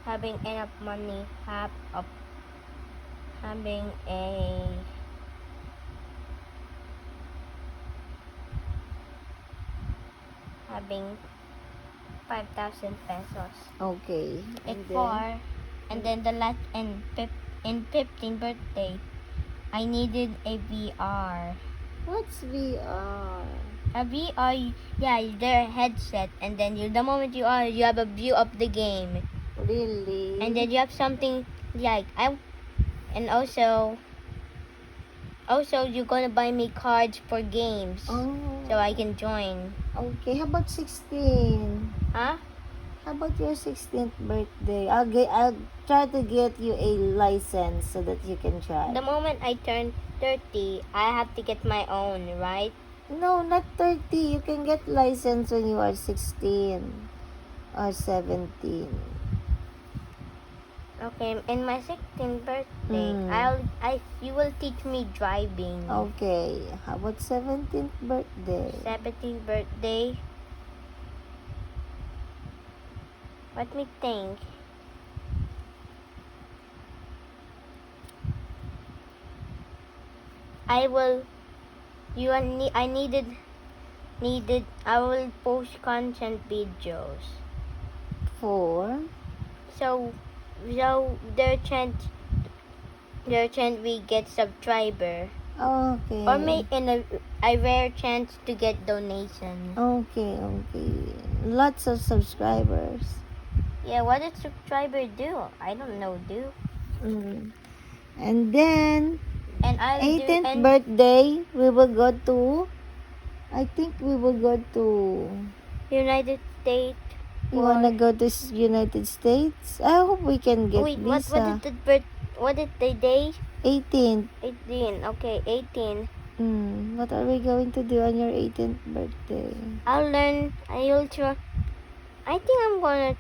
having enough money, having having 5,000 pesos. Okay. And then the last in 15th birthday, I needed a VR. What's VR? A VR, yeah, their headset, and then the moment you have a view of the game, Really? and then you have something like and also you're gonna buy me cards for games, Oh. so I can join. Okay, how about 16? Huh? How about your 16th birthday? I'll try to get you a license so that you can try. The moment I turn 30, I have to get my own, right? No, not 30. You can get license when you are 16 or 17. Okay, in my 16th birthday, you will teach me driving. Okay, how about 17th birthday? 17th birthday. Let me think. I will. I will post content videos. For? So their chance we get subscriber. Okay. Or may in a rare chance to get donation. Okay. Lots of subscribers. Yeah, what did subscriber do? I don't know, And then, And I'll 18th birthday, we will go to, I think we will go to, United States. you wanna go to United States? I hope we can get visa. What did the day? 18th. 18. Okay, 18. What are we going to do on your 18th birthday? I'll learn. I think I'm gonna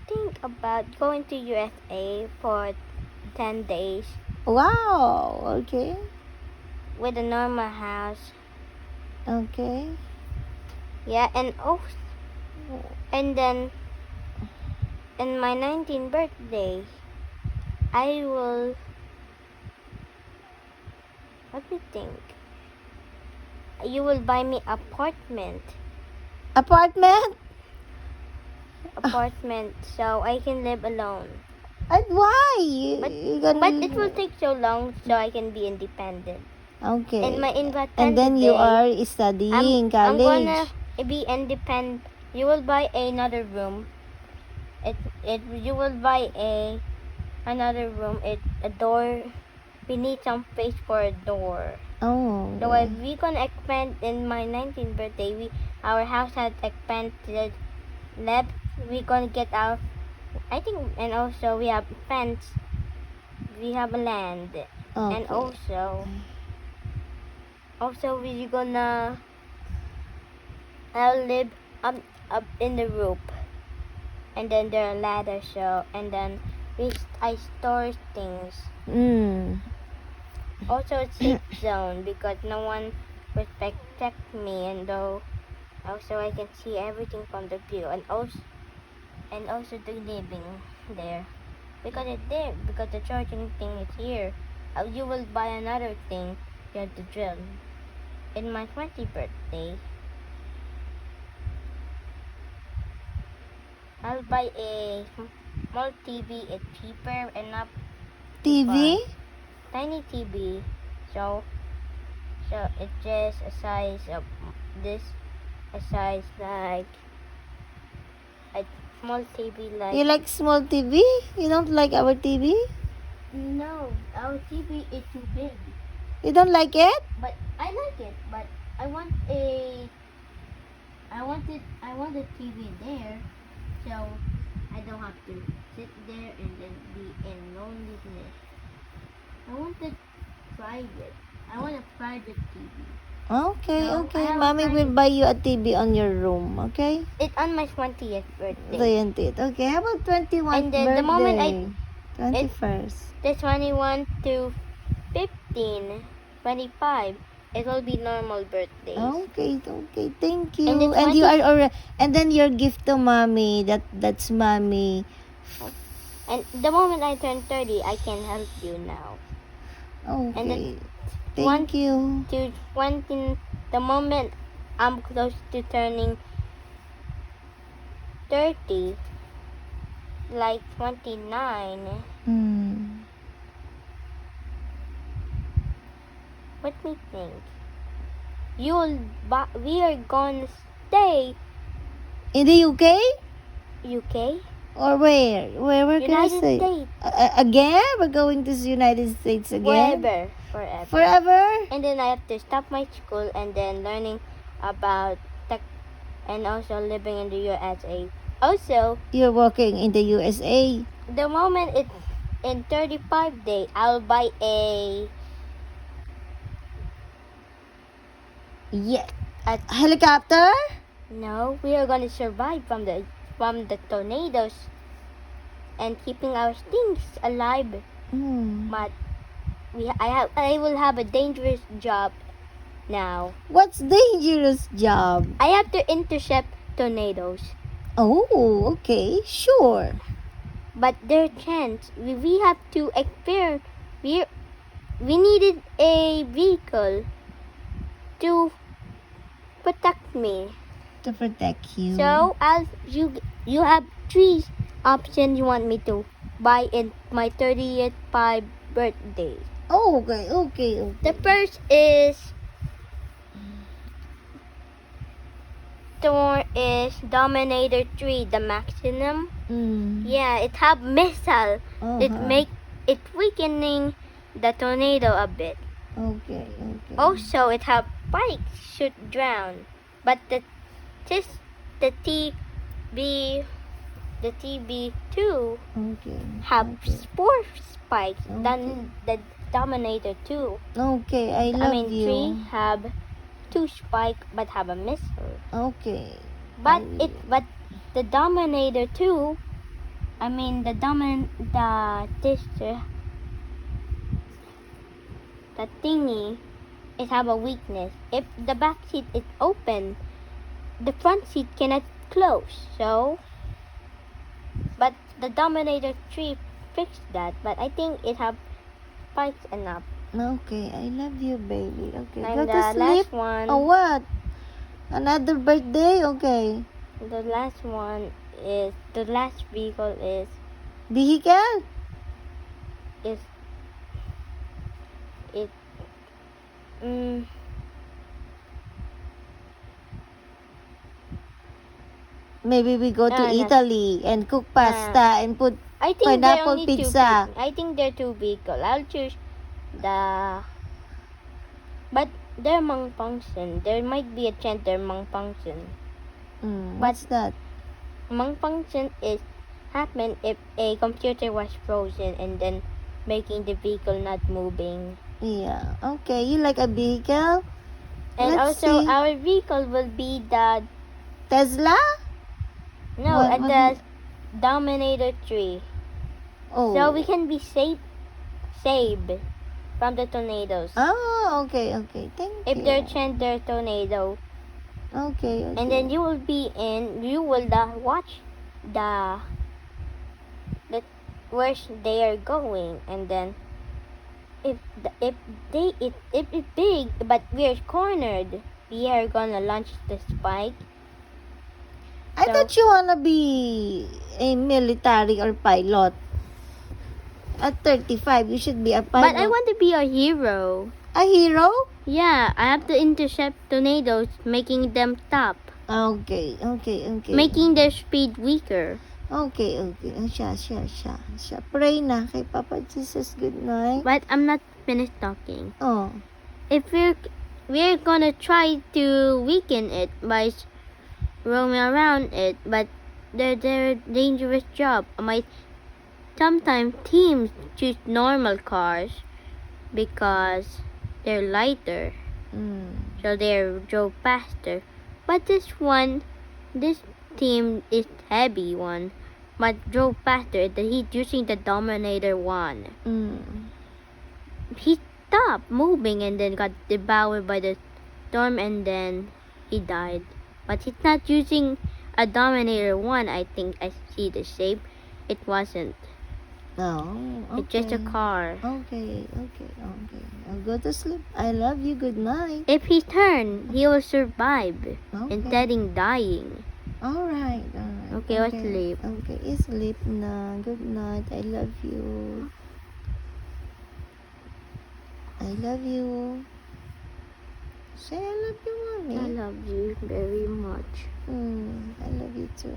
think about going to USA for 10 days. Wow. Okay. With a normal house. Okay. Yeah, and then in my 19th birthday, I will. Let me think. You will buy me apartment. Apartment? So I can live alone. And why? But it will take so long so I can be independent. Okay. And and then you are studying college. I'm gonna be independent. You will buy another room. You will buy another room. A door. We need some space for a door. Oh. So we gonna expand in my 19th birthday. Our house has expanded left. We gonna get our. I think, and also we have fence. We have a land, and also we gonna. I'll live up in the roof, and then there are ladders. And then I store things. Also, it's safe zone because no one will protect me, and also I can see everything from the view, and also the living there because the charging thing is here. You will buy another thing. You have to drill. In my 20th birthday, I'll buy a small TV. It's cheaper enough. TV? Tiny TV. So it's just a size of this, a size like a small TV like. You like small TV? You don't like our TV? No, our TV is too big. You don't like it? But I like it. But I want a TV there, so I don't have to sit there and then be in loneliness. I want a private TV. Okay. Mommy will buy you a TV on your room, okay? It's on my 20th birthday. 20th. Okay, how about 21st And then birthday? the moment 21st. The 21 to 15, 25, it will be normal birthdays. Okay. Thank you. And And you are and then your gift to mommy. That's mommy And the moment I turn 30, I can help you now. Okay. one- Thank you. To 20, the moment I'm close to turning 30, like 29, Mm. let me think. We are gonna stay In the UK? UK, Or where? Where can I United stay? States, Again? We're going to the United States again? forever. Forever? And then I have to stop my school and then learning about tech and also living in the USA. Also, You're working in the USA. the moment it's in 35 days, I'll buy a Yeah. A- Helicopter? no. We are gonna survive from the tornadoes and keeping our things alive. Hmm. But I will have a dangerous job now. What's dangerous job? I have to intercept tornadoes. Oh, okay. Sure. But their chance, we have to experiment. We needed a vehicle to protect me. To protect you. So you have three options you want me to buy in my 30th birthday. Oh, okay. The first is Dominator 3, the maximum. Mm. Yeah, it have missile. It Uh-huh. make it weakening the tornado a bit. Okay. Also, it have spikes should drown. But the TB2 Okay. have Okay. four spikes Okay. than the Dominator 2. Okay, I love you. 3 have 2 spike but have a missile. Okay. But the Dominator 2, the thingy, it have a weakness. If the back seat is open, the front seat cannot close. So, but the Dominator 3 fixed that. But I think it have spikes enough. Okay, I love you, baby. Okay, And go the to sleep. last one, Oh, what? Another birthday? Okay. the last vehicle Vehicle? is it. Maybe we go to No. Italy and cook pasta and put I think pineapple there are only pizza. I think there are two vehicles. I'll choose the. But they're malfunction. There might be a chance they're malfunction. What's that? Malfunction is happen if a computer was frozen and then making the vehicle not moving. Yeah. Okay, you like a vehicle? And Let's also see. our vehicle will be the Tesla? What the Dominator 3. Oh. So we can be saved from the tornadoes. Oh, okay. Thank If you. there chance there tornado. Okay. And then you will watch the where they are going, and then if it's big but we are cornered, we are gonna launch the spike. I thought you wanna be a military or pilot. At 35, you should be a pilot. But I want to be a hero. A hero? Yeah, I have to intercept tornadoes, making them stop, Okay. making their speed weaker. Okay. Siya. Pray na kay Papa Jesus. Good night. But I'm not finished talking. Oh. If we're gonna try to weaken it by roaming around it, but they're dangerous job. Sometimes teams choose normal cars because they're lighter, so they drove faster. But this team is heavy one, but drove faster. He's using the Dominator 1. He stopped moving and then got devoured by the storm and then he died. But he's not using a Dominator 1. I think I see the shape. It wasn't. No. It's just a okay. car. Okay. I'll go to sleep. I love you. Good night. If he turns, he will survive Okay. instead of dying. Alright. Okay, let's sleep. Okay, sleep na. Good night. I love you. I love you. Say I love you, I mommy. love you very much. I love you too.